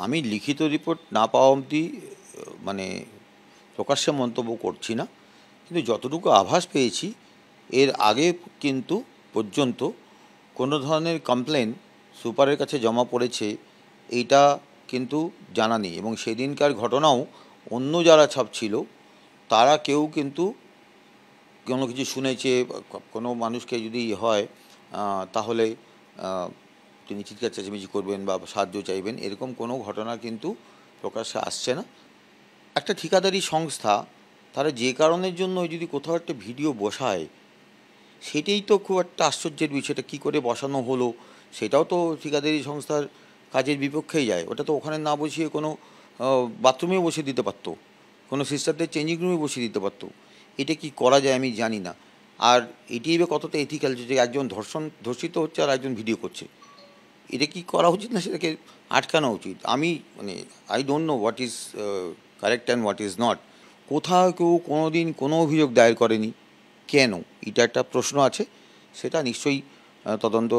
আমি লিখিত রিপোর্ট না পাওয়া অবধি মানে প্রকাশ্যে মন্তব্য করছি না, কিন্তু যতটুকু আভাস পেয়েছি এর আগে কিন্তু পর্যন্ত কোনো ধরনের কমপ্লেন সুপারের কাছে জমা পড়েছে এইটা কিন্তু জানা নেই। এবং সেদিনকার ঘটনাও অন্য যারা ছাপছিল তারা কেউ কিন্তু কোনো কিছু শুনেছে, কোনো মানুষকে যদি হয় তাহলে তিনি চিৎকার চেঁচামেচি করবেন বা সাহায্য চাইবেন, এরকম কোনো ঘটনা কিন্তু প্রকাশ্যে আসছে না। একটা ঠিকাদারি সংস্থা তারা যে কারণের জন্য যদি কোথাও একটা ভিডিও বসায় সেটাই তো খুব একটা আশ্চর্যের বিষয়টা কী করে বসানো হলো, সেটাও তো ঠিকাদারি সংস্থার কাজের বিপক্ষেই যায়। ওটা তো ওখানে না বসিয়ে কোনো বাথরুমেও বসিয়ে দিতে পারতো, কোনো সিস্টারদের চেঞ্জিং রুমে বসিয়ে দিতে পারতো। এটা কি করা যায় আমি জানি না। আর এটি বা কতটা এথিক্যাল যে একজন ধর্ষিত হচ্ছে আর একজন ভিডিও করছে, এটা কি করা উচিত না সেটাকে আটকানো উচিত। আমি মানে I don't know what is correct and what is not. কোথাও কেউ কোনো দিন কোনো অভিযোগ দায়ের করেনি, কেন? এটা একটা প্রশ্ন আছে, সেটা নিশ্চয়ই তদন্ত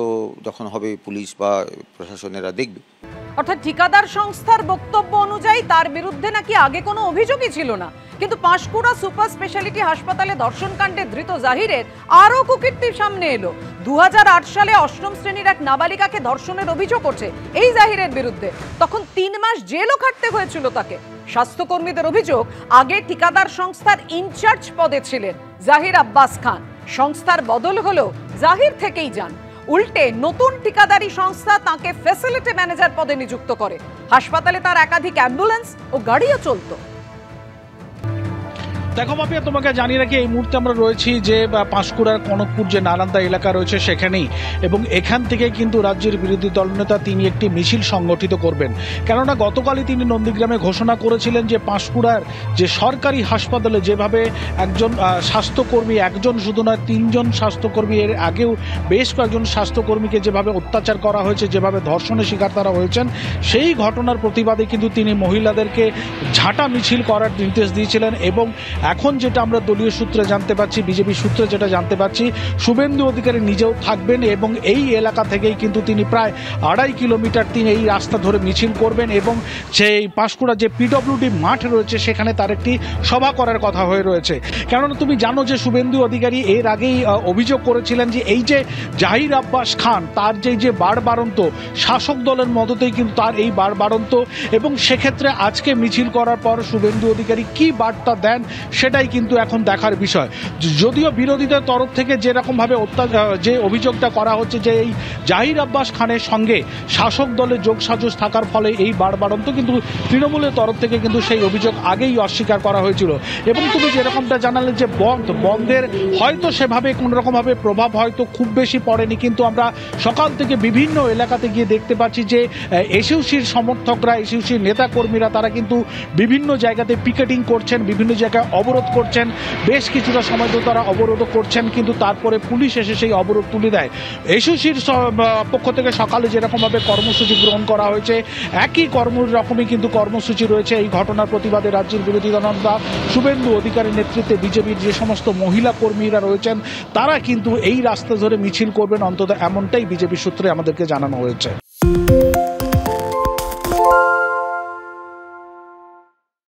যখন হবে পুলিশ বা প্রশাসনেরা দেখবে। অর্থাৎ ঠিকাদার সংস্থার বক্তব্য অনুযায়ী তার বিরুদ্ধে নাকি আগে কোনো অভিযোগই ছিল না, কিন্তু পাঁশকুড়া সুপার স্পেশালিটি হাসপাতালে ধর্ষণকাণ্ডে ধৃত জাহিরের আরও কুকীর্তি সামনে এলো। 2008 সালে অষ্টম শ্রেণীর এক নাবালিকাকে ধর্ষণের অভিযোগ করছে এই জাহিরের বিরুদ্ধে। তখন 3 মাস জেলও খাটতে হয়েছিল তাকে। স্বাস্থ্যকর্মীদের অভিযোগ, আগে ঠিকাদার সংস্থার ইনচার্জ পদে ছিলেন জাহির আব্বাস খান। সংস্থার বদল হলো জাহির থেকেই যান। উল্টে নতুন ঠিকাদারি সংস্থা তাকে ফ্যাসিলিটি ম্যানেজার পদে নিযুক্ত করে। হাসপাতালে তার একাধিক অ্যাম্বুলেন্স ও গাড়িও চলতো। দেখো মাপিয়া, তোমাকে জানিয়ে রাখি এই মুহূর্তে আমরা রয়েছি যে পাঁশকুড়ার কনকপুর যে নালান্দা এলাকা রয়েছে সেখানেই, এবং এখান থেকে কিন্তু রাজ্যের বিরোধী দলনেতা তিনি একটি মিছিল সংগঠিত করবেন। কেননা গতকালই তিনি নন্দীগ্রামে ঘোষণা করেছিলেন যে পাঁশকুড়ার যে সরকারি হাসপাতালে যেভাবে একজন স্বাস্থ্যকর্মী, একজন শুধু নয় 3 জন স্বাস্থ্যকর্মী, এর আগেও বেশ কয়েকজন স্বাস্থ্যকর্মীকে যেভাবে অত্যাচার করা হয়েছে, যেভাবে ধর্ষণের শিকার তারা হয়েছেন, সেই ঘটনার প্রতিবাদে কিন্তু তিনি মহিলাদেরকে ঝাঁটা মিছিল করার নির্দেশ দিয়েছিলেন। এবং এখন যেটা আমরা দলীয় সূত্রে জানতে পারছি, বিজেপি সূত্রে যেটা জানতে পারছি, শুভেন্দু অধিকারী নিজেও থাকবেন এবং এই এলাকা থেকেই কিন্তু তিনি প্রায় 2.5 কিলোমিটার তিনি এই রাস্তা ধরে মিছিল করবেন। এবং সেই পাঁশকুড়া যে পিডব্লিউডি মাঠ রয়েছে সেখানে তার একটি সভা করার কথা হয়ে রয়েছে। কেননা তুমি জানো যে শুভেন্দু অধিকারী এর আগেই অভিযোগ করেছিলেন যে এই যে জাহির আব্বাস খান, তার যে বাড়বাড়ন্ত শাসক দলের মদতেই কিন্তু তার এই বাড়বাড়ন্ত, এবং সেক্ষেত্রে আজকে মিছিল করার পর শুভেন্দু অধিকারী কি বার্তা দেন সেটাই কিন্তু এখন দেখার বিষয়। যদিও বিরোধীদের তরফ থেকে যেরকমভাবে যে অভিযোগটা করা হচ্ছে যে এই জাহির আব্বাস খানের সঙ্গে শাসক দলের যোগসাজশ থাকার ফলে এই বাড়বাড়ন্ত, কিন্তু তৃণমূলের তরফ থেকে কিন্তু সেই অভিযোগ আগেই অস্বীকার করা হয়েছিল। এবং তুমি যেরকমটা জানালে যে বন্ধের হয়তো সেভাবে কোনোরকমভাবে প্রভাব হয়তো খুব বেশি পড়েনি, কিন্তু আমরা সকাল থেকে বিভিন্ন এলাকাতে গিয়ে দেখতে পাচ্ছি যে এসইউসির সমর্থকরা, এসইউসির নেতাকর্মীরা তারা কিন্তু বিভিন্ন জায়গাতে পিকেটিং করছেন, বিভিন্ন জায়গায় অবরোধ করছেন, বেশ কিছুটা সময় তো তারা অবরোধ করছেন, কিন্তু তারপরে পুলিশ এসে সেই অবরোধ তুলে দেয়। এসইউসির পক্ষ থেকে সকালে যেরকমভাবে কর্মসূচি গ্রহণ করা হয়েছে, একই রকমই কিন্তু কর্মসূচি রয়েছে এই ঘটনার প্রতিবাদে। রাজ্যের বিরোধী দলনেতা শুভেন্দু অধিকারীর নেতৃত্বে বিজেপির যে সমস্ত মহিলা কর্মীরা রয়েছেন তারা কিন্তু এই রাস্তা ধরে মিছিল করবেন, অন্তত এমনটাই বিজেপি সূত্রে আমাদেরকে জানানো হয়েছে।